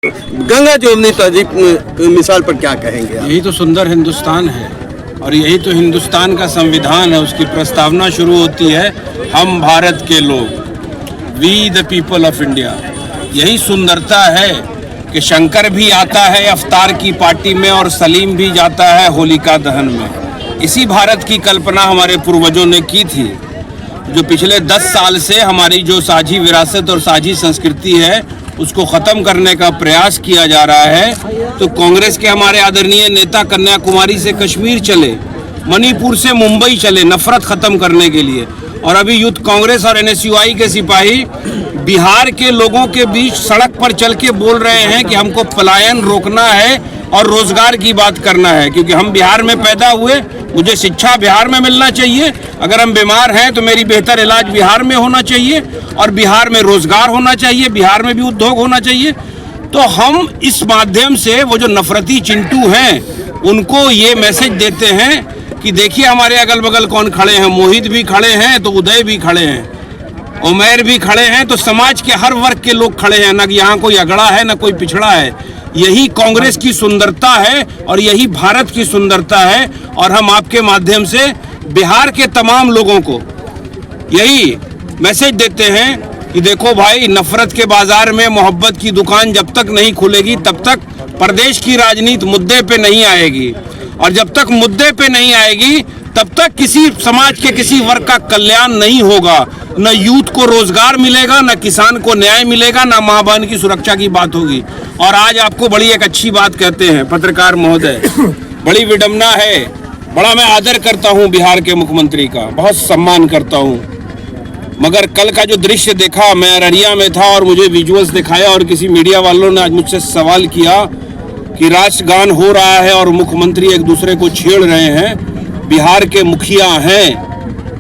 गंगा जमुनी तहजीब मिसाल पर क्या कहेंगे आप? यही तो सुंदर हिंदुस्तान है और यही तो हिंदुस्तान का संविधान है। उसकी प्रस्तावना शुरू होती है, हम भारत के लोग, we the people of India. यही सुंदरता है कि शंकर भी आता है अवतार की पार्टी में और सलीम भी जाता है होलिका दहन में। इसी भारत की कल्पना हमारे पूर्वजों ने की थी, जो पिछले 10 साल से हमारी जो साझी विरासत और साझी संस्कृति है उसको ख़त्म करने का प्रयास किया जा रहा है। तो कांग्रेस के हमारे आदरणीय नेता कन्याकुमारी से कश्मीर चले, मणिपुर से मुंबई चले नफरत ख़त्म करने के लिए, और अभी यूथ कांग्रेस और NSUI के सिपाही बिहार के लोगों के बीच सड़क पर चल के बोल रहे हैं कि हमको पलायन रोकना है और रोजगार की बात करना है, क्योंकि हम बिहार में पैदा हुए, मुझे शिक्षा बिहार में मिलना चाहिए, अगर हम बीमार हैं तो मेरी बेहतर इलाज बिहार में होना चाहिए, और बिहार में रोजगार होना चाहिए, बिहार में भी उद्योग होना चाहिए। तो हम इस माध्यम से वो जो नफरती चिंटू हैं उनको ये मैसेज देते हैं कि देखिए हमारे अगल बगल कौन खड़े हैं, मोहित भी खड़े हैं तो उदय भी खड़े हैं, उमैर भी खड़े हैं, तो समाज के हर वर्ग के लोग खड़े हैं, न यहाँ कोई अगड़ा है न कोई पिछड़ा है। यही कांग्रेस की सुंदरता है और यही भारत की सुंदरता है। और हम आपके माध्यम से बिहार के तमाम लोगों को यही मैसेज देते हैं कि देखो भाई, नफरत के बाजार में मोहब्बत की दुकान जब तक नहीं खुलेगी तब तक प्रदेश की राजनीति मुद्दे पे नहीं आएगी, और जब तक मुद्दे पे नहीं आएगी तब तक किसी समाज के किसी वर्ग का कल्याण नहीं होगा। न यूथ को रोजगार मिलेगा, न किसान को न्याय मिलेगा, न माँ बहन की सुरक्षा की बात होगी। और आज आपको बड़ी एक अच्छी बात कहते हैं पत्रकार महोदय, बड़ी विडंबना है, बड़ा मैं आदर करता हूँ बिहार के मुख्यमंत्री का, बहुत सम्मान करता हूँ, मगर कल का जो दृश्य देखा, मैं अररिया में था और मुझे विजुअल्स दिखाया और किसी मीडिया वालों ने आज मुझसे सवाल किया कि राष्ट्रगान हो रहा है और मुख्यमंत्री एक दूसरे को छेड़ रहे हैं। बिहार के मुखिया हैं,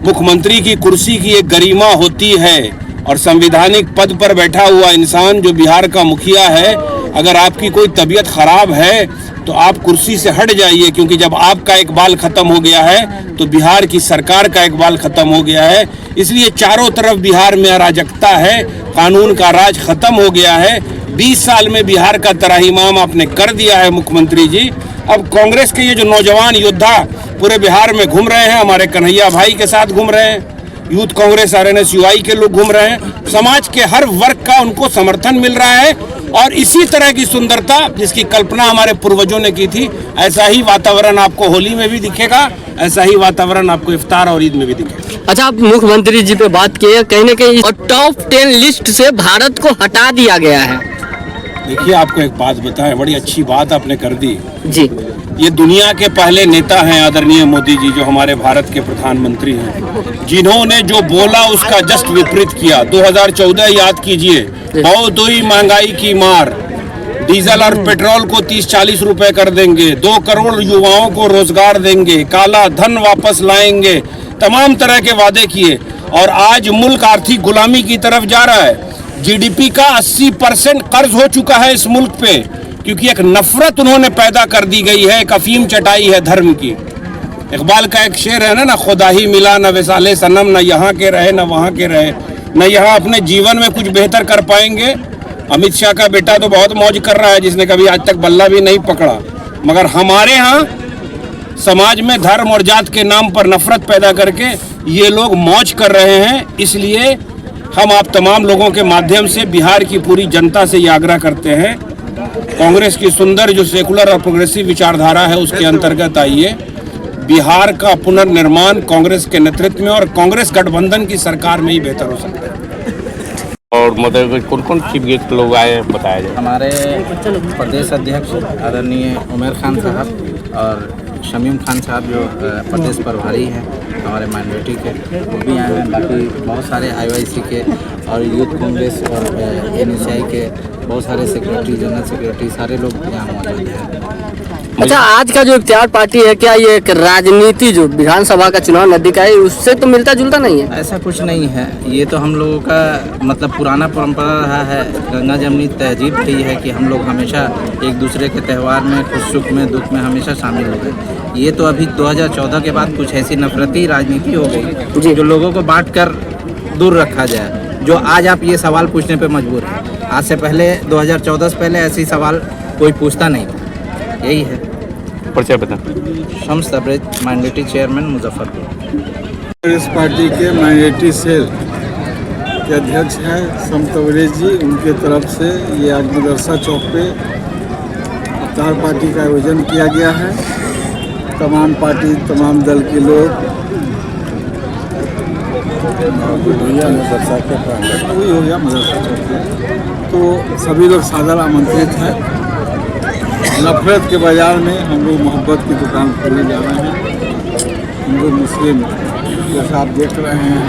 मुख्यमंत्री की कुर्सी की एक गरिमा होती है, और संवैधानिक पद पर बैठा हुआ इंसान जो बिहार का मुखिया है, अगर आपकी कोई तबीयत खराब है तो आप कुर्सी से हट जाइए, क्योंकि जब आपका एक बाल खत्म हो गया है तो बिहार की सरकार का एक बाल खत्म हो गया है। इसलिए चारों तरफ बिहार में अराजकता है, कानून का राज खत्म हो गया है। 20 साल में बिहार का तराहीमाम आपने कर दिया है मुख्यमंत्री जी। अब कांग्रेस के ये जो नौजवान योद्धा पूरे बिहार में घूम रहे हैं, हमारे कन्हैया भाई के साथ घूम रहे हैं, यूथ कांग्रेस और NSUI के लोग घूम रहे हैं, समाज के हर वर्ग का उनको समर्थन मिल रहा है। और इसी तरह की सुंदरता जिसकी कल्पना हमारे पूर्वजों ने की थी, ऐसा ही वातावरण आपको होली में भी दिखेगा, ऐसा ही वातावरण आपको इफ्तार और ईद में भी दिखेगा। अच्छा, आप मुख्यमंत्री जी पे बात किए, कहीं ना कहीं टॉप 10 लिस्ट से भारत को हटा दिया गया है। देखिए, आपको एक बात बताएं, बड़ी अच्छी बात आपने कर दी जी। ये दुनिया के पहले नेता हैं आदरणीय मोदी जी, जो हमारे भारत के प्रधानमंत्री हैं, जिन्होंने जो बोला उसका जस्ट विपरीत किया। 2014 याद कीजिए, बहुत हुई महंगाई की मार, डीजल और पेट्रोल को 30-40 रुपए कर देंगे, 2 करोड़ युवाओं को रोजगार देंगे, काला धन वापस लाएंगे, तमाम तरह के वादे किए, और आज मुल्क आर्थिक गुलामी की तरफ जा रहा है। GDP का 80% कर्ज हो चुका है इस मुल्क पे, क्योंकि एक नफरत उन्होंने पैदा कर दी गई है, एक अफीम चटाई है धर्म की। इकबाल का एक शेर है ना, खुदा ही मिला न विसाले सनम, न यहाँ के रहे न वहाँ के रहे, न यहाँ अपने जीवन में कुछ बेहतर कर पाएंगे। अमित शाह का बेटा तो बहुत मौज कर रहा है, जिसने कभी आज तक बल्ला भी नहीं पकड़ा, मगर हमारे यहाँ समाज में धर्म और जात के नाम पर नफरत पैदा करके ये लोग मौज कर रहे हैं। इसलिए हम आप तमाम लोगों के माध्यम से बिहार की पूरी जनता से ये आग्रह करते हैं, कांग्रेस की सुंदर जो सेकुलर और प्रोग्रेसिव विचारधारा है उसके अंतर्गत आइए। बिहार का पुनर्निर्माण कांग्रेस के नेतृत्व में और कांग्रेस गठबंधन की सरकार में ही बेहतर हो सकता है। और मतलब कौन कौन चीफ गेस्ट लोग आए बताया जाए। हमारे प्रदेश अध्यक्ष आदरणीय उमैर खान साहब और शमीम खान साहब जो प्रदेश प्रभारी हैं हमारे माइनॉरिटी के, वो भी आए हैं। बाकी बहुत सारे IYC के और यूथ कांग्रेस और NSI के बहुत सारे सेक्रेटरी, जनरल सेक्रेटरी, सारे लोग यहाँ मौजूद हैं। अच्छा, आज का जो इख्तियार पार्टी है, क्या ये एक राजनीति जो विधानसभा का चुनाव नजदीक है उससे तो मिलता जुलता नहीं है? ऐसा कुछ नहीं है, ये तो हम लोगों का मतलब पुराना परंपरा रहा है। गंगा जमुनी तहजीब थी है कि हम लोग हमेशा एक दूसरे के त्यौहार में, खुश सुख में, दुख में हमेशा शामिल हो गए। ये तो अभी 2014 के बाद कुछ ऐसी नफरती राजनीति हो गई जो लोगों को बांट कर दूर रखा जाए। जो आज आप ये सवाल पूछने पे मजबूर हैं। आज से पहले 2014 से पहले ऐसी सवाल कोई पूछता नहीं था। यही है। परिचय बता। Shams Tabrez, minority chairman Muzaffarpur. Congress party के माइनॉरिटी सेल के अध्यक्ष हैं शम्स तबरेज जी। उनके तरफ से ये आज मदरसा चौक पे अफ्तार पार्टी का आयोजन किया गया है। तमाम पार्टी, तमाम दल के लोग वही हो गया मदरसा चौक पे, तो सभी लोग सादर आमंत्रित हैं। नफरत के बाजार में हम लोग मोहब्बत की दुकान खोलने जा रहे हैं। हिंदू मुस्लिम जैसा आप देख रहे हैं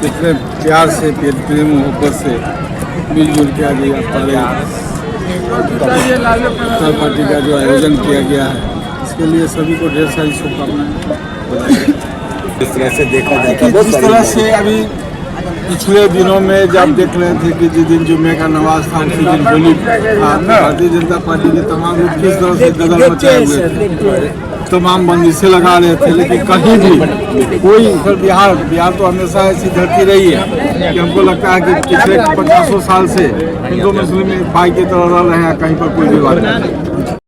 कितने प्यार से, प्रेम मोहब्बत से मिलजुल के आज अफ्तार पार्टी का जो आयोजन किया गया है, इसके लिए सभी को ढेर सारी शुभकामनाएं। इस तरह से देखा कि जिस तरह से अभी पिछले दिनों में जब देख रहे थे कि जिस दिन जुम्मे का नमाज था उसी दिन होली था, भारतीय जनता पार्टी के तमाम लोग किस तरह से गदर मचाए हुए थे, तमाम बंदिशें लगा रहे थे, लेकिन कहीं भी कोई बिहार तो हमेशा ऐसी धरती रही है कि हमको लगता है कि पिछले 50 साल से हिंदू मुस्लिम भाई की तरह रह रहे हैं, कहीं पर कोई विवाद नहीं।